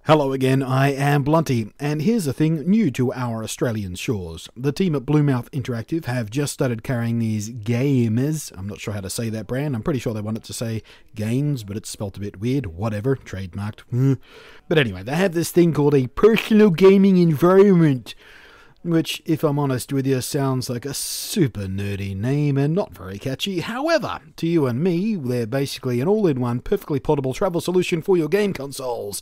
Hello again, I am Blunty, and here's a thing new to our Australian shores. The team at Bluemouth Interactive have just started carrying these GAEMS. I'm not sure how to say that brand. I'm pretty sure they want it to say GAEMS, but it's spelt a bit weird. Whatever, trademarked. But anyway, they have this thing called a personal gaming environment, which, if I'm honest with you, sounds like a super nerdy name and not very catchy. However, to you and me, they're basically an all-in-one, perfectly portable travel solution for your game consoles.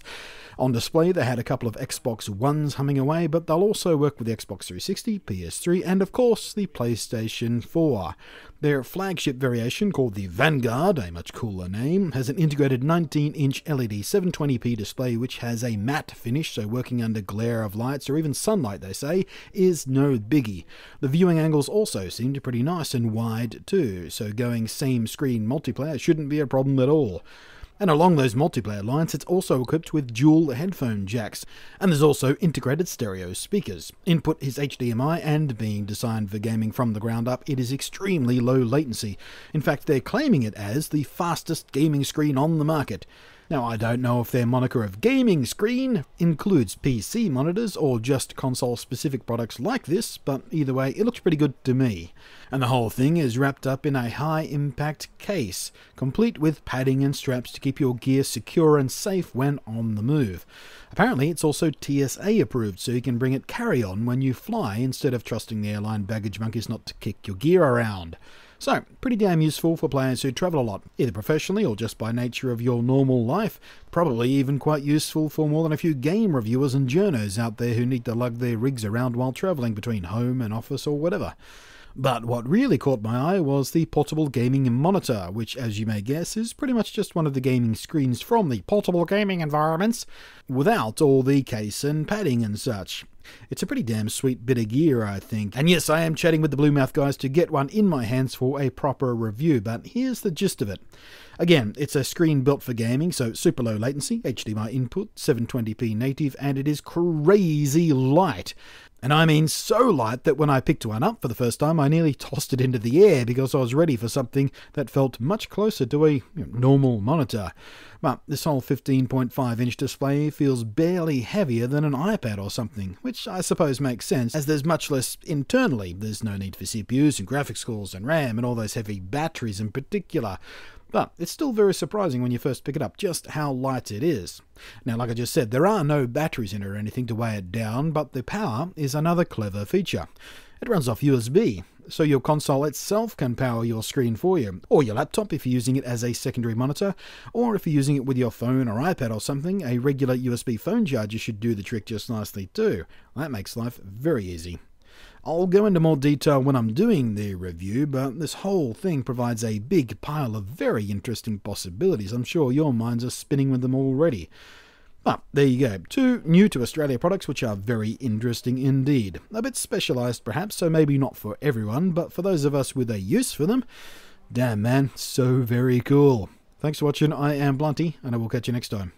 On display, they had a couple of Xbox Ones humming away, but they'll also work with the Xbox 360, PS3, and of course, the PlayStation 4. Their flagship variation, called the Vanguard, a much cooler name, has an integrated 19-inch LED 720p display which has a matte finish, so working under glare of lights or even sunlight, they say, is no biggie. The viewing angles also seemed pretty nice and wide too, so going same-screen multiplayer shouldn't be a problem at all. And along those multiplayer lines, it's also equipped with dual headphone jacks, and there's also integrated stereo speakers. Input is HDMI, and being designed for gaming from the ground up, it is extremely low latency. In fact, they're claiming it as the fastest gaming screen on the market. Now, I don't know if their moniker of gaming screen includes PC monitors or just console-specific products like this, but either way, it looks pretty good to me. And the whole thing is wrapped up in a high-impact case, complete with padding and straps to keep your gear secure and safe when on the move. Apparently, it's also TSA approved, so you can bring it carry-on when you fly instead of trusting the airline baggage monkeys not to kick your gear around. So, pretty damn useful for players who travel a lot, either professionally or just by nature of your normal life. Probably even quite useful for more than a few game reviewers and journos out there who need to lug their rigs around while travelling between home and office or whatever. But what really caught my eye was the portable gaming monitor, which, as you may guess, is pretty much just one of the gaming screens from the portable gaming environments, without all the case and padding and such. It's a pretty damn sweet bit of gear, I think. And yes, I am chatting with the Bluemouth guys to get one in my hands for a proper review, but here's the gist of it. Again, it's a screen built for gaming, so super low latency, HDMI input, 720p native, and it is crazy light. And I mean so light that when I picked one up for the first time, I nearly tossed it into the air because I was ready for something that felt much closer to a normal monitor. But this whole 15.5-inch display feels barely heavier than an iPad or something, which I suppose makes sense, as there's much less internally. There's no need for CPUs and graphics cores and RAM and all those heavy batteries in particular. But it's still very surprising when you first pick it up just how light it is. Now, like I just said, there are no batteries in it or anything to weigh it down, but the power is another clever feature. It runs off USB, so your console itself can power your screen for you, or your laptop if you're using it as a secondary monitor, or if you're using it with your phone or iPad or something, a regular USB phone charger should do the trick just nicely too. That makes life very easy. I'll go into more detail when I'm doing the review, but this whole thing provides a big pile of very interesting possibilities. I'm sure your minds are spinning with them already. But there you go, two new to Australia products which are very interesting indeed. A bit specialised perhaps, so maybe not for everyone, but for those of us with a use for them, damn man, so very cool. Thanks for watching, I am Blunty, and I will catch you next time.